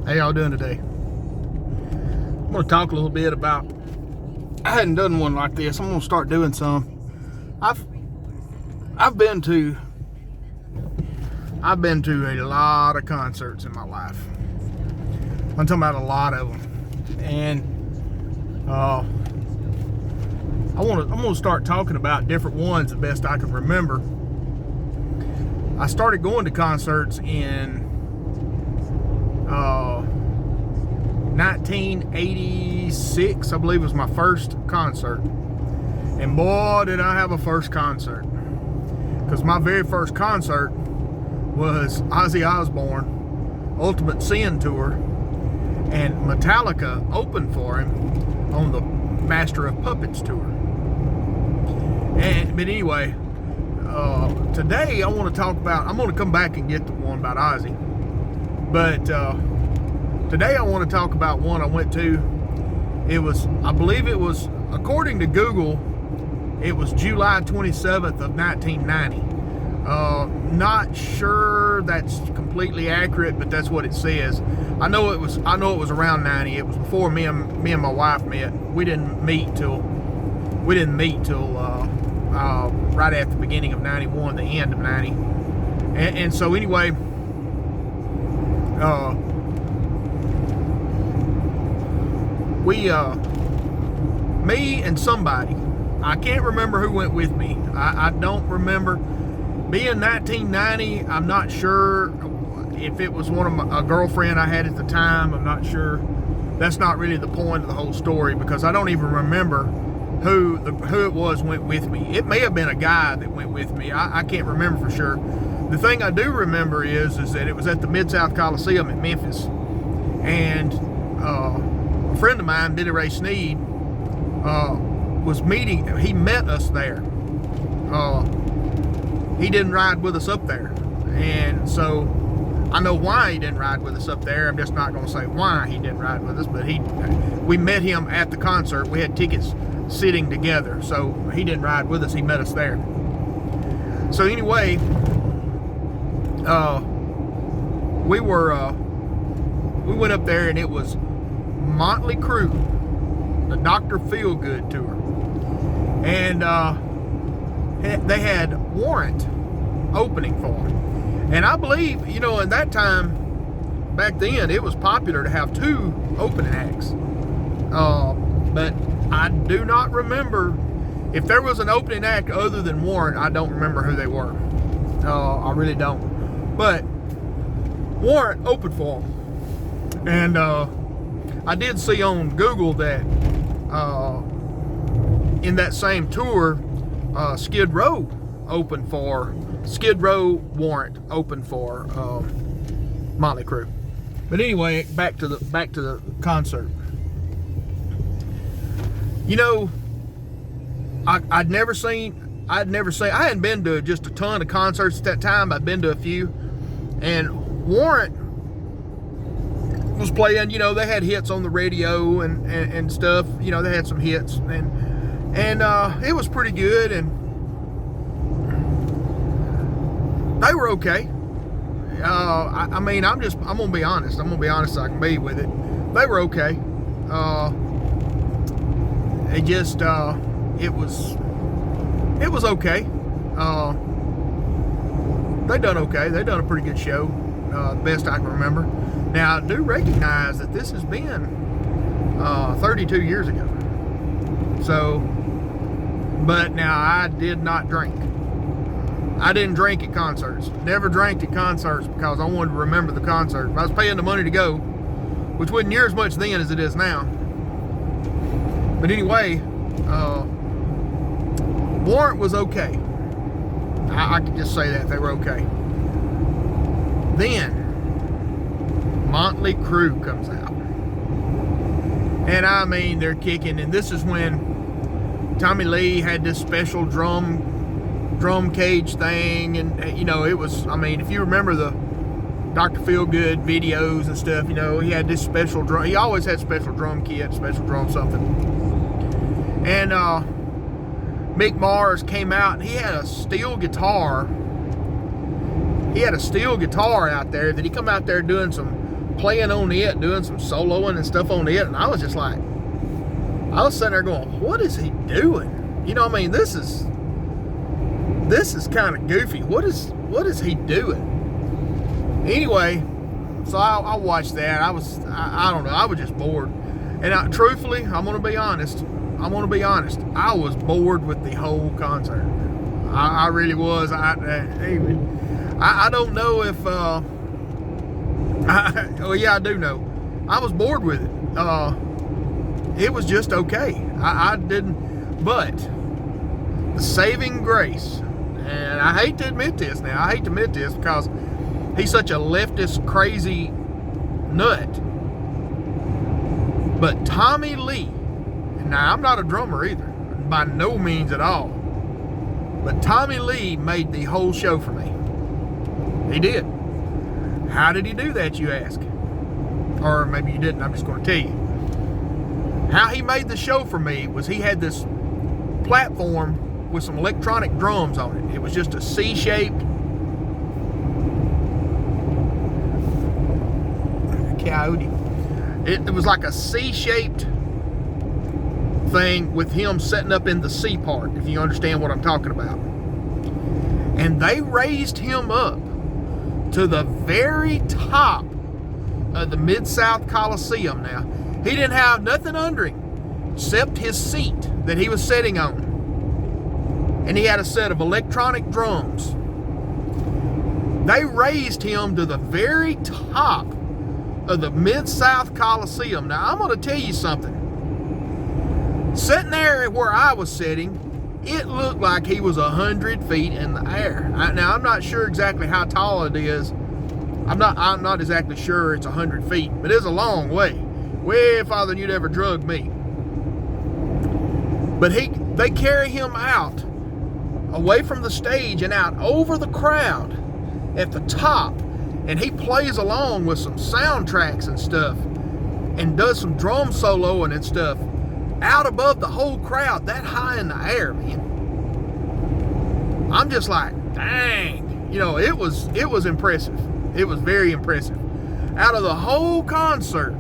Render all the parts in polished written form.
How y'all doing today? I'm going to talk a little bit about, I hadn't done one like this. I'm going to start doing some. I've been to a lot of concerts in my life. I'm talking about a lot of them. And I'm going to start talking about different ones the best I can remember. I started going to concerts in 1986, I believe, was my first concert. And boy, did I have a first concert. Because my very first concert was Ozzy Osbourne Ultimate Sin Tour, and Metallica opened for him on the Master of Puppets tour. But anyway, today I want to talk about, I'm going to come back and get the one about Ozzy. But today I want to talk about one I went to. It was, I believe it was, according to Google, it was July 27th of 1990. Not sure that's completely accurate, but that's what it says. I know it was around 90. It was before me and my wife met. We didn't meet till right at the beginning of 91, the end of 90. And so anyway, me and somebody, I can't remember who went with me. I don't remember. Being 1990, I'm not sure if it was a girlfriend I had at the time. I'm not sure. That's not really the point of the whole story, because I don't even remember who it was went with me. It may have been a guy that went with me. I can't remember for sure. The thing I do remember is that it was at the Mid-South Coliseum in Memphis, and a friend of mine, Billy Ray Sneed, he met us there. He didn't ride with us up there, and so I know why he didn't ride with us up there. I'm just not going to say why he didn't ride with us, but we met him at the concert. We had tickets sitting together, so he didn't ride with us. He met us there. So anyway, we went up there, and it was Motley Crue, the Dr.Feelgood tour, and they had Warrant opening for them. And I believe, in that time, back then, it was popular to have two opening acts. But I do not remember if there was an opening act other than Warrant. I don't remember who they were. I really don't. But Warrant opened for them. And I did see on Google that in that same tour, Skid Row Warrant opened for Motley Crue. But anyway, back to the concert. I hadn't been to just a ton of concerts at that time. I'd been to a few, and Warrant was playing. They had hits on the radio and stuff. They had some hits, and it was pretty good, and they were okay. I'm gonna be honest. I'm gonna be honest as I can be with it. They were okay. It was okay. They done okay. They done a pretty good show, best I can remember. Now, I do recognize that this has been 32 years ago. So, but now I did not drink. I didn't drink at concerts. Never drank at concerts because I wanted to remember the concert. I was paying the money to go, which wasn't near as much then as it is now. But anyway, Warrant was okay. I can just say that they were okay. Then Motley Crue comes out, and they're kicking. And this is when Tommy Lee had this special drum cage thing, and it was, if you remember the Dr. Feelgood videos and stuff, he had this special drum. He always had special drum kit, special drum something. And Mick Mars came out, and he had a steel guitar. He had a steel guitar out there that he come out there doing some playing on it, doing some soloing and stuff on it, and I was just like, I was sitting there going, what is he doing? You know, I mean, this is kind of goofy. What is he doing? Anyway, so I watched that. I don't know. I was just bored. And truthfully, I'm going to be honest. I was bored with the whole concert. I really was. I don't know if, well, yeah, I do know. I was bored with it. It was just okay. I didn't, but the saving grace, and I hate to admit this because he's such a leftist crazy nut, but Tommy Lee, now I'm not a drummer either, by no means at all, but Tommy Lee made the whole show for me. He did. How did he do that, you ask? Or maybe you didn't, I'm just going to tell you. How he made the show for me was he had this platform with some electronic drums on it. It was just a C-shaped coyote. It was like a C-shaped thing with him setting up in the C part, if you understand what I'm talking about. And they raised him up to the very top of the Mid-South Coliseum. Now, he didn't have nothing under him except his seat that he was sitting on. And he had a set of electronic drums. They raised him to the very top of the Mid-South Coliseum. Now, I'm going to tell you something. Sitting there where I was sitting, it looked like he was 100 feet in the air. Now, I'm not sure exactly how tall it is. I'm not exactly sure it's 100 feet, but it's a long way. Way farther than you'd ever drug me. But they carry him out, away from the stage and out over the crowd at the top, and he plays along with some soundtracks and stuff, and does some drum soloing and stuff, out above the whole crowd, that high in the air, man. I'm just like, dang. You know, it was impressive. It was very impressive. Out of the whole concert.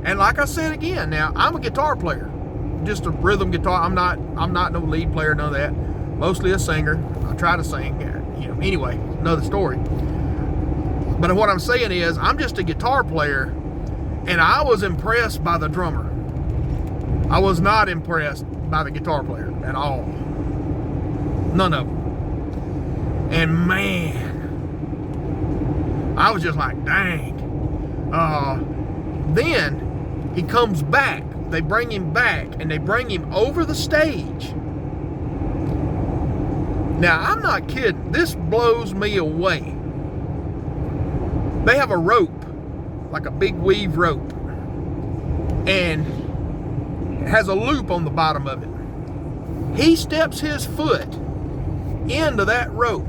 And like I said again, now I'm a guitar player, just a rhythm guitar. I'm not no lead player, none of that. Mostly a singer. I try to sing, you know. Anyway, another story. But what I'm saying is, I'm just a guitar player, and I was impressed by the drummer. I was not impressed by the guitar player at all. None of them. And man, I was just like, dang. Then he comes back. They bring him back, and they bring him over the stage. Now, I'm not kidding. This blows me away. They have a rope, like a big weave rope, and it has a loop on the bottom of it. He steps his foot into that rope,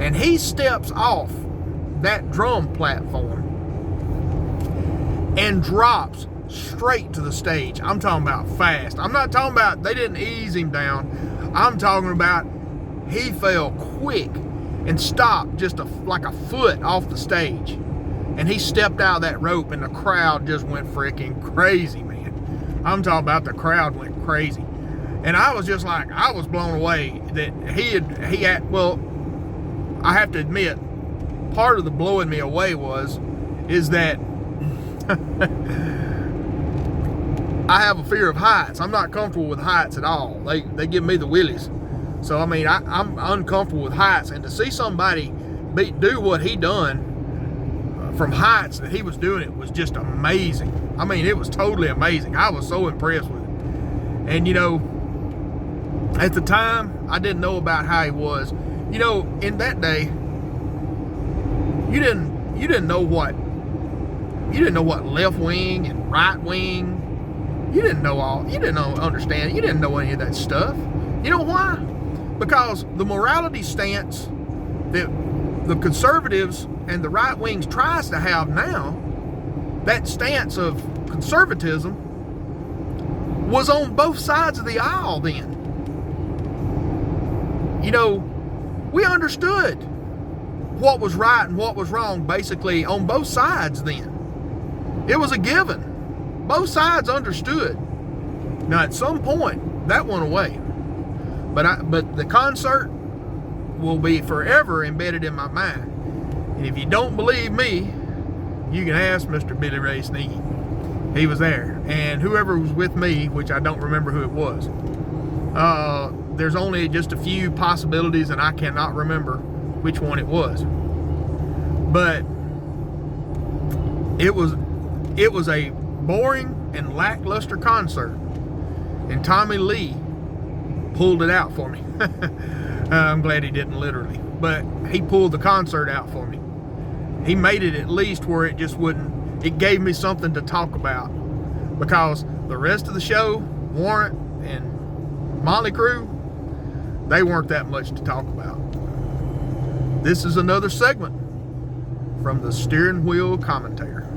and he steps off that drum platform and drops straight to the stage. I'm talking about fast. I'm not talking about they didn't ease him down. I'm talking about he fell quick and stopped just like a foot off the stage. And he stepped out of that rope, and the crowd just went freaking crazy, man. I'm talking about the crowd went crazy. And I was just like, I was blown away that he had, well, I have to admit, part of the blowing me away is that I have a fear of heights. I'm not comfortable with heights at all. They give me the willies. So, I mean, I'm uncomfortable with heights. And to see somebody do what he done from heights that he was doing, it was just amazing. I mean, it was totally amazing. I was so impressed with it. And, you know, at the time, I didn't know about how he was. You know, in that day, you didn't know what left wing and right wing. You didn't understand. You didn't know any of that stuff. You know why? Because the morality stance that the conservatives and the right wings tries to have now, that stance of conservatism, was on both sides of the aisle then. You know, we understood what was right and what was wrong, basically on both sides then. It was a given. Both sides understood. Now at some point, that went away. But the concert will be forever embedded in my mind. And if you don't believe me, you can ask Mr. Billy Ray Sneaky. He was there. And whoever was with me, which I don't remember who it was, there's only just a few possibilities, and I cannot remember which one it was. But it was a boring and lackluster concert, and Tommy Lee pulled it out for me. I'm glad he didn't literally, but he pulled the concert out for me. He made it at least where it just wouldn't, it gave me something to talk about, because the rest of the show, Warrant and Motley Crue, they weren't that much to talk about. This is another segment from the Steering Wheel Commentator.